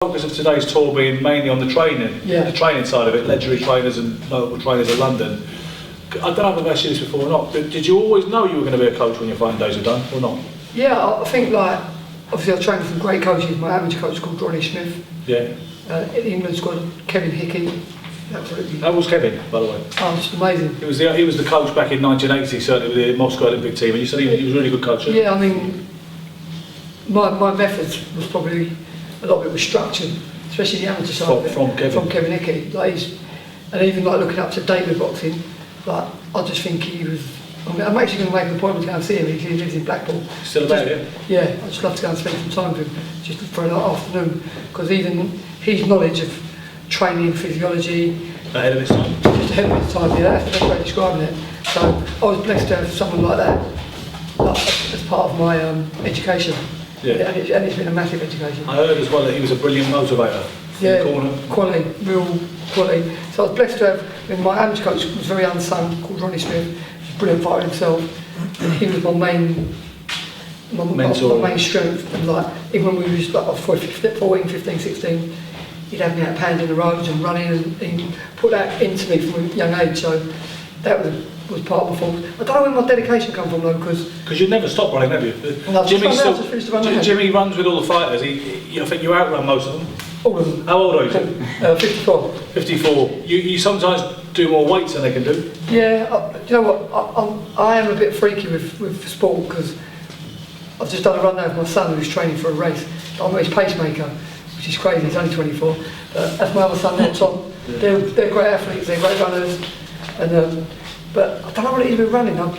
Focus of today's tour being mainly on the training, the training side of it, legendary trainers and local trainers in London. I don't know if I've asked you this before or not, but did you always know you were going to be a coach when your fighting days were done, or not? Yeah, I think like, obviously I trained with some great coaches. My amateur coach is called Doughty Smith. Yeah. In England it's called Kevin Hickey. Absolutely. How was Kevin, by the way? Oh, just amazing. He was the coach back in 1980, certainly with the Moscow Olympic team, and you said he was a really good coach. Yeah, I mean, my methods was probably, a lot of it was structured, especially the amateur side of it, from Kevin Hickey. Like and even like looking up to David boxing, like I just think he was. I mean, I'm actually going to make an appointment to go and see him because he lives in Blackpool. Still about it? Yeah, I'd just love to go and spend some time with him, just for an afternoon, because even his knowledge of training, physiology, ahead of his time. Just ahead of his time, yeah, that's the best way of describing it. So I was blessed to have someone like that as part of my education. Yeah. And it's been a massive education. I heard as well that he was a brilliant motivator. Yeah, corner. Quality, real quality. So I was blessed to have, my amateur coach was very unsung, called Ronnie Smith. He was a brilliant fighter himself. And he was my main strength. And like, even when we was like 14, 15, 16, he'd have me out pounding the roads and running, and he put that into me from a young age. So that was part of my form. I don't know where my dedication come from though, because you never stop running, have you? No, Jimmy runs with all the fighters. I think you outrun most of them. All of them. How old are you? 54. 54. You sometimes do more weights than they can do. Yeah, you know what? I am a bit freaky with sport, because I've just done a run now with my son who's training for a race. I'm his pacemaker, which is crazy. He's only 24. That's my other son there, Tom. They're great athletes. They're great runners. And but I don't know what it is with running. I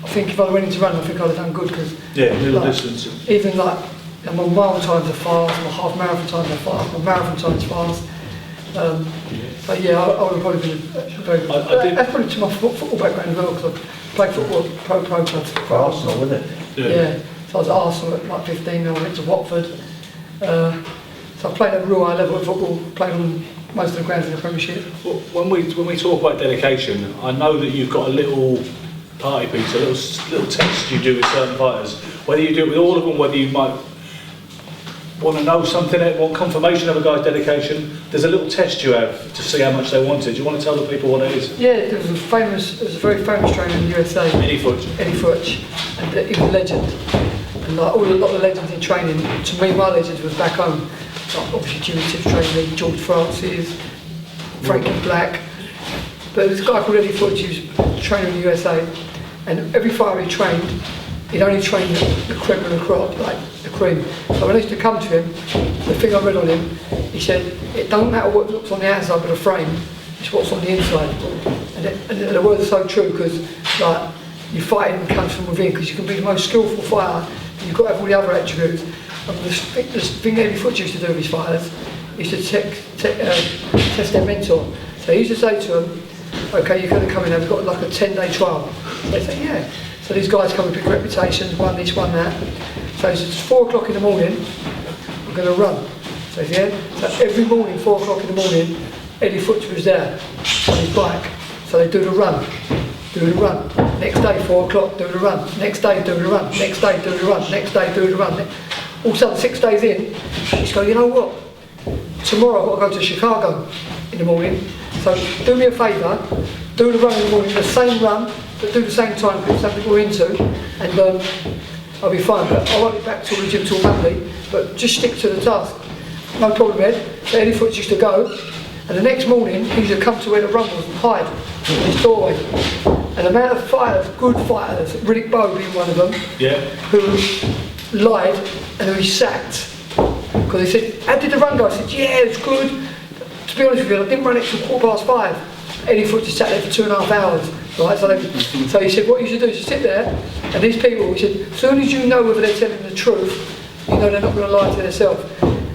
think if I went into running, I think I'd have done good, because little distance. Even like my mile times are fast, my half marathon times are fast, my marathon times fast. But yeah, I would have probably been very good. That's probably to my football background as well, because I played football at pro clubs for Arsenal, wasn't it? Yeah. So I was at Arsenal at like 15, then I went to Watford. So I played at a real high level of football, played on most of the grounds in the Premiership. Well, when we talk about dedication, I know that you've got a little party piece, a little test you do with certain fighters. Whether you do it with all of them, whether you might want to know something, want confirmation of a guy's dedication, there's a little test you have to see how much they want it. Do you want to tell the people what it is? Yeah, there was a very famous trainer in the USA. Eddie Futch. And he was a legend. And like a lot of the legends in training, to me my legends was back home. Like obviously Jimmy Tibbs trained me, George Francis, Frankie Black. But this guy called Eddie Futch, he was a trainer in the USA, and every fighter he trained, he'd only train the cream of the crop, like the cream. So when I used to come to him, the thing I read on him, he said, it doesn't matter what looks on the outside of the frame, it's what's on the inside. And the words are so true, because like, your fighting comes from within, because you can be the most skillful fighter, and you've got to have all the other attributes. And the thing Eddie Futch used to do with his fighters, he used to test their mentor. So he used to say to them, okay, you're going to come in, we've got like a 10-day trial. They say, yeah. So these guys come with big reputations, one this, one that. So he said, it's 4 o'clock in the morning, we're going to run. So he said, yeah. So every morning, 4 o'clock in the morning, Eddie Futch was there on his bike. So they do the run. Next day, 4 o'clock, do the run. Next day, do the run. Next day, do the run. Next day, do the run. All of a sudden, 6 days in, he's going, you know what? Tomorrow I've got to go to Chicago in the morning. So do me a favour, do the run in the morning, the same run, but do the same time, because it's something we're into, and I'll be fine. But I won't be back to the gym till Monday, but just stick to the task. No problem, Ed. So Eddie Futch used to go, and the next morning he used to come to where the run was and hide in his doorway. And the amount of fighters, good fighters, Riddick Bowe being one of them, who lied and who he sacked. Because he said, how did the run go? I said, yeah, it's good. To be honest with you, I didn't run it till 5:15. Eddie Futch just sat there for 2.5 hours. Right? So he said, what you should do is just sit there, and these people, he said, as soon as you know whether they're telling the truth, you know they're not going to lie to themselves.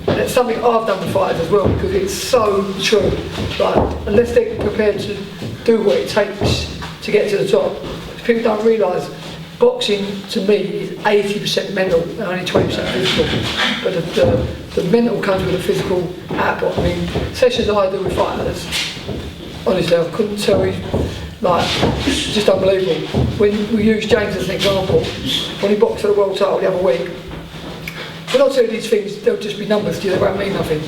And it's something I've done with fighters as well, because it's so true. Like, unless they're prepared to do what it takes to get to the top, people don't realise boxing to me is 80% mental and only 20% physical. But the mental comes with the physical output. I mean, sessions I do with fighters, honestly, I couldn't tell you, like, it's just unbelievable. When we use James as an example, when he boxed for the world title the other week, when I tell you these things, they'll just be numbers to you, they won't mean nothing.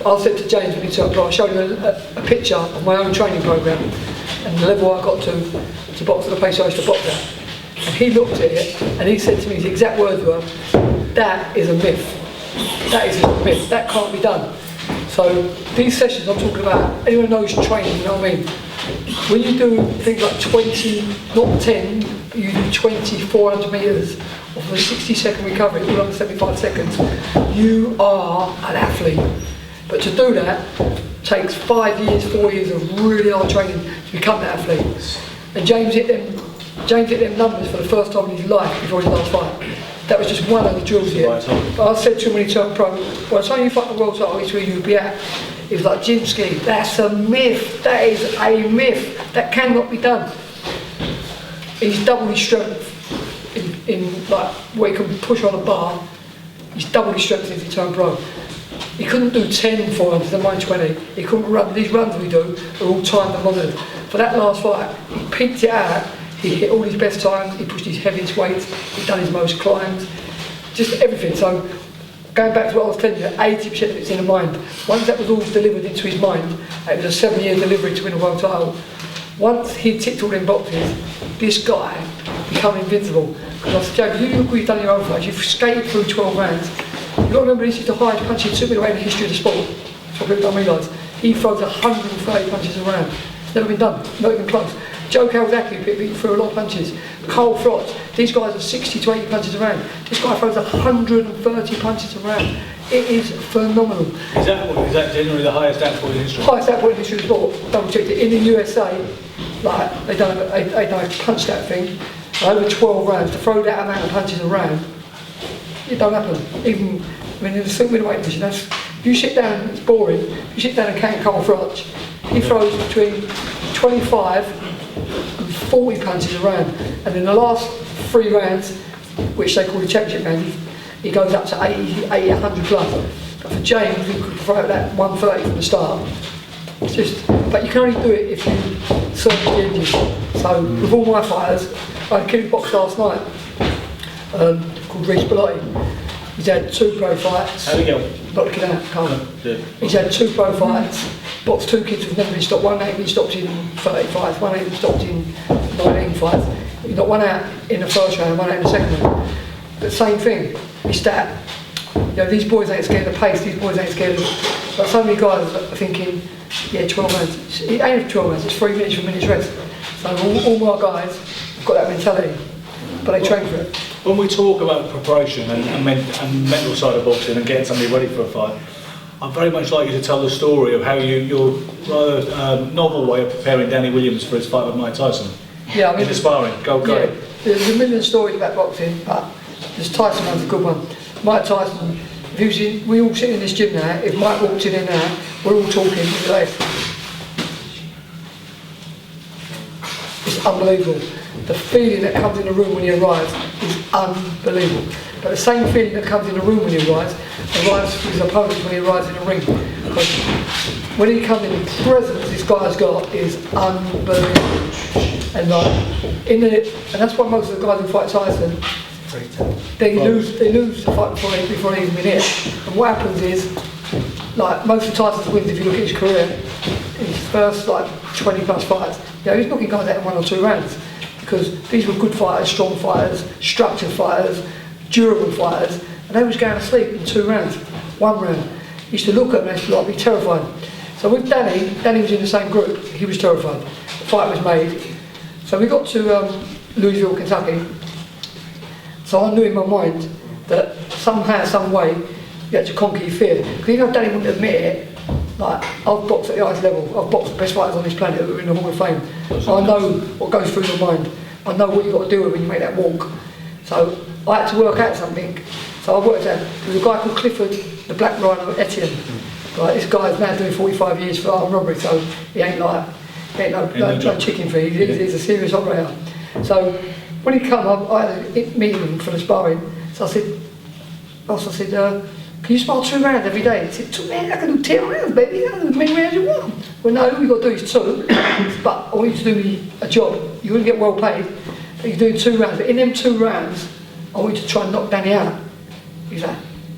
I said to James when he turned pro, I showed him a picture of my own training programme and the level I got to box at the place I used to box at. And he looked at it and he said to me, his exact words were, "That is a myth. That is a myth. That can't be done." So these sessions I'm talking about, anyone knows training, you know what I mean? When you do things like 20, not 10, but you do 20, 400 metres of a 60-second recovery, all under 75 seconds, you are an athlete. But to do that takes 5 years, 4 years of really hard training to become that athlete. And James hit them numbers for the first time in his life before his last fight. That was just one of the drills here. But I said to him when he turned pro, by the time you fight the world title, it's where you would be at. He was like, "Jimsky, that's a myth. That is a myth. That cannot be done." He's double his strength in like where he can push on a bar. He's double his strength since he turned pro. He couldn't do 10 400s and mine 20. He couldn't run. These runs we do are all timed and monitored. For that last fight, he peaked it out. He hit all his best times. He pushed his heaviest weights. He'd done his most climbs. Just everything. So going back to what I was telling you, 80% of it's in the mind. Once that was all delivered into his mind, it was a 7-year delivery to win a world title. Once he ticked all them boxes, this guy became invincible. Because I said, "James, you look what you've done in your own fights. You've skated through 12 rounds. You've got to remember this is the highest punching superweight in the history of the sport." That's what people don't realise. He throws 130 punches around. It's never been done, not even close. Joe Kawasaki beat through a lot of punches. Carl Frotz, these guys are 60 to 80 punches around. This guy throws 130 punches around. It is phenomenal. Is that generally the highest output in history? Highest output in history of the sport. Double checked it. In the USA, like they don't punch that thing. Over 12 rounds to throw that amount of punches around, it don't happen. Even in the super middleweight division, if you sit down, it's boring. If you sit down and count Carl Frotz, he throws between 25 and 40 punches around, and in the last 3 rounds, which they call the championship round, he goes up to 80, 100 plus. But for James, who could throw that 130 from the start, it's just, but you can only do it if you serve the engine. So with all my fighters, I had a kid box last night called Reece Bellotti. He's had 2 pro fights. How do you go? Not looking at, can't. He's had 2 pro fights. Boxed 2 kids who've never been stopped. One ain't been stopped in 30 fights. One ain't been stopped in 19 fights. He got one out in the first round, one out in the second round. But same thing. It's that. You know, these boys ain't scared of the pace. These boys ain't scared of. But so many guys are thinking, yeah, 12 rounds. It ain't 12 rounds. It's 3 minutes for a minute's rest. So all my guys have got that mentality, but they train for it. When we talk about preparation and mental side of boxing and getting somebody ready for a fight, I'd very much like you to tell the story of how your rather novel way of preparing Danny Williams for his fight with Mike Tyson. Yeah, I mean, in the sparring. Go. Yeah, there's a million stories about boxing, but this Tyson one's a good one. Mike Tyson, if he was in, we all sit in this gym now. If Mike walked in here now, we're all talking. We're like, it's unbelievable. The feeling that comes in the room when he arrives is unbelievable. But the same feeling that comes in the room when he arrives for his opponents when he arrives in the ring. Because when he comes in, the presence this guy's got is unbelievable. And and that's why most of the guys who fight Tyson, they lose the fight before they even been hit. And what happens is, like most of Tyson's wins, if you look at his career, his first 20 plus fights, he's knocking guys out in 1 or 2 rounds. Because these were good fighters, strong fighters, structured fighters, durable fighters, and they was going to sleep in 2 rounds, 1 round. He used to look at them and they'd be terrified. So with Danny was in the same group, he was terrified. The fight was made. So we got to Louisville, Kentucky. So I knew in my mind that somehow, some way, you had to conquer your fear. Because even though Danny wouldn't admit it, I've boxed at the highest level. I've boxed the best fighters on this planet who are in the Hall of Fame. I know what goes through your mind. I know what you've got to deal with when you make that walk. So I had to work out something. So I worked out, there was a guy called Clifford, the Black Rhino Etienne. This guy's now doing 45 years for armed robbery, so he ain't no chicken feed. He's a serious operator. So when he come up, I had a meeting with him for the sparring. So I said, can you spar 2 rounds every day? He said, 2 rounds? I can do 10 rounds, baby. You can do as many rounds as you want. Well, no, all you've got to do is 2. But I want you to do me a job. You're going to get well paid, but you're doing 2 rounds. But in them 2 rounds, I want you to try and knock Danny out. He's like,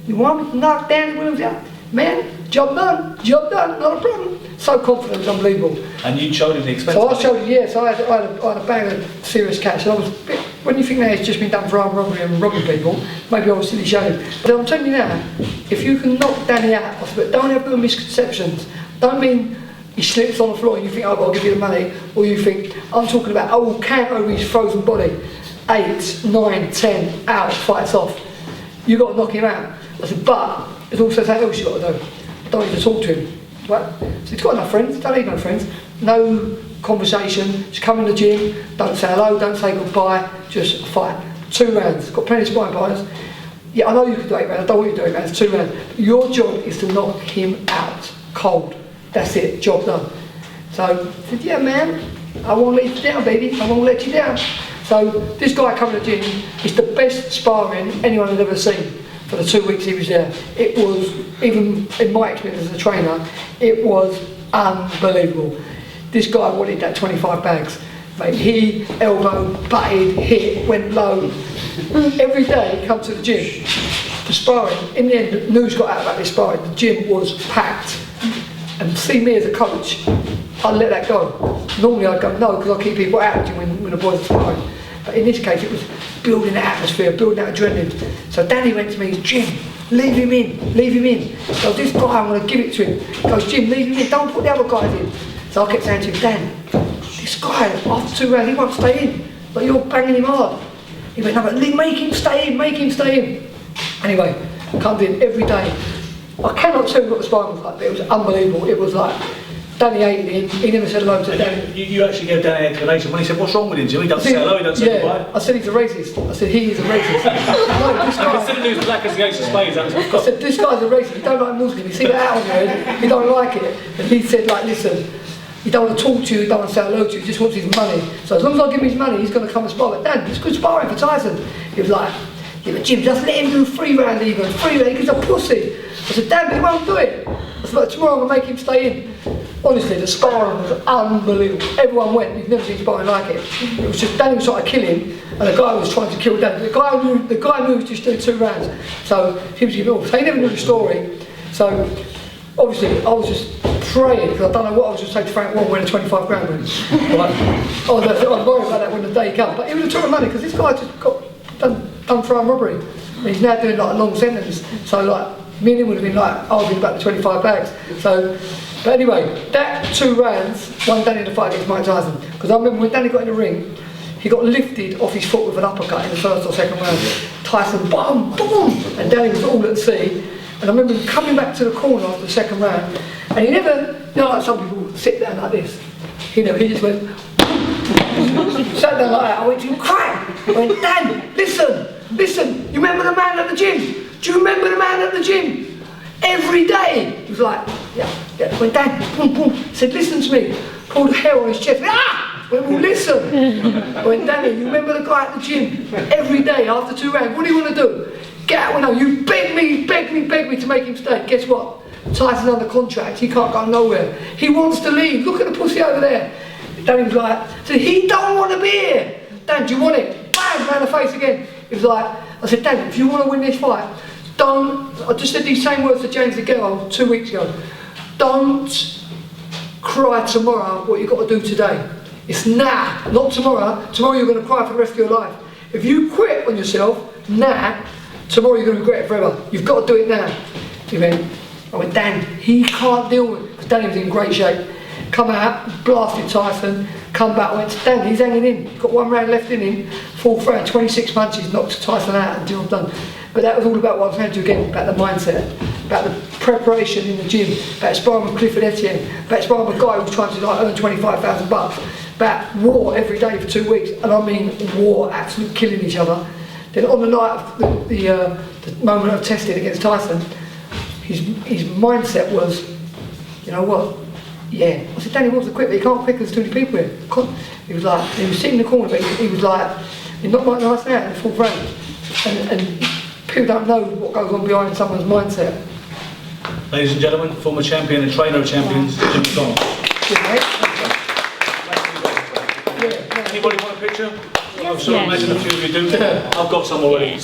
You want me to knock Danny Williams out? Man, job done, not a problem. So confident, it was unbelievable. And you showed him the expense. So I showed him, yes, I had a bag of serious cash. And I was a bit, when you think that it's just been done for armed robbery and robbing people, maybe I was silly showing. But I'm telling you now, if you can knock Danny out, I said, don't have no misconceptions. Don't mean he slips on the floor and you think, oh, I'll give you the money, or you think, I'm talking about, oh, can't over his frozen body. 8, 9, 10, out, fights off. You've got to knock him out. I said, but there's also something else you've got to do. I don't need to talk to him. Right? So he's got enough friends, don't need no friends. No conversation, just come in the gym, don't say hello, don't say goodbye, just fight. 2 rounds, got plenty of sparring partners. Yeah, I know you can do 8 rounds, I don't want you to do 8 rounds, 2 rounds. Your job is to knock him out, cold. That's it, job done. So I said, yeah man, I won't let you down baby, I won't let you down. So this guy coming to the gym is the best sparring anyone had ever seen for the 2 weeks he was there. It was, even in my experience as a trainer, it was unbelievable. This guy wanted that 25 bags. Mate, he elbowed, butted, hit, went low. Every day he come to the gym for sparring. In the end, the news got out about this sparring. The gym was packed. And see me as a coach, I'd let that go. Normally I'd go, no, because I keep people out when the boys are sparring. But in this case, it was building that atmosphere, building that adrenaline. So Danny went to me, Jim, leave him in, leave him in. So this guy, I'm going to give it to him. He goes, Jim, leave him in, don't put the other guys in. So I kept saying to him, Dan, this guy, after 2 rounds, he won't stay in. But you're banging him hard. He went, no, but make him stay in, make him stay in. Anyway, comes in every day. I cannot tell you what the sparring was like, but it was unbelievable. It was like, Danny hated him, he never said hello to Danny. You actually gave Danny an explanation. When he said, what's wrong with him, Jim? He doesn't say hello, he doesn't say goodbye. I said he's a racist. I said he is a racist. No, this guy, considering he was black as the ace of spades, that's what I've I got. said, this guy's a racist, he don't like Muslims, you see that out on your head, he don't like it. And he said, like, listen, he don't want to talk to you, he don't want to say hello to you, he just wants his money. So as long as I give him his money, he's going to come and spar. But Dan, it's good sparring for Tyson. He was like, yeah, but Jim, just let him do 3 rounds even, 3 rounds, he's a pussy. I said, Dan, he won't do it. I said, but tomorrow I'm going to make him stay in. Honestly, the sparring was unbelievable. Everyone went, you've never seen sparring like it. It was just, Danny was trying to kill him, and the guy was trying to kill Danny. The guy knew he was just doing 2 rounds. So he was giving all. So he never knew the story. So obviously, I was just praying, because I don't know what I was going to say to Frank Wong when the 25 grand went. Like, I was worried about that when the day came. But he would have took the money, because this guy just got done for armed robbery. And he's now doing like a long sentence. So like, me and him would have been like arguing about the 25 bags. So, but anyway, that 2 rounds won Danny the fight against Mike Tyson. Because I remember when Danny got in the ring, he got lifted off his foot with an uppercut in the first or second round. Tyson, boom, boom, and Danny was all at sea. And I remember him coming back to the corner after the second round, and he never, you know, like some people sit down like this. He just went, sat down like that. I went to him, crying. I went, Dan, listen, you remember the man at the gym? Do you remember the man at the gym? Every day. He was like, yeah. I went, Dan, boom, boom. He said, listen to me. Pulled hair on his chest. Ah! I went, well, listen. I went, Danny, you remember the guy at the gym? Every day after 2 rounds, what do you want to do? Get out window. You beg me to make him stay. Guess what? Tyson's under contract. He can't go nowhere. He wants to leave. Look at the pussy over there. Danny was like, so he don't want to be here. Dan, do you want it? Bang, round the face again. He was like, I said, Dan, if you want to win this fight, I just said these same words to James Aguero 2 weeks ago. Don't cry tomorrow what you've got to do today. It's now, not tomorrow. Tomorrow you're going to cry for the rest of your life. If you quit on yourself now, tomorrow you're going to regret it forever. You've got to do it now. I went, Dan, he can't deal with it. Because Danny was in great shape. Come out, blasted Tyson, come back, I went, Dan, he's hanging in. He's got 1 round left in him, 4th round, 26 punches, knocked Tyson out and job done. But that was all about what I was going to do again, about the mindset, about the preparation in the gym, about sparring with Clifford Etienne, about sparring with a guy who was trying to like, earn 25,000 bucks, about war every day for 2 weeks, and I mean war, absolutely killing each other. Then on the night of the moment of testing against Tyson, his mindset was, you know what? Yeah. I said, Danny, what's the quick? He can't quick, there's too many people here. He was like, he was sitting in the corner, but he was like, he knocked Mike Tyson out in the 4th round. And people don't know what goes on behind someone's mindset. Ladies and gentlemen, former champion and trainer of champions, Jim McDonnell. Anybody want a picture? I'm sure I imagine a few of you do. I've got some already.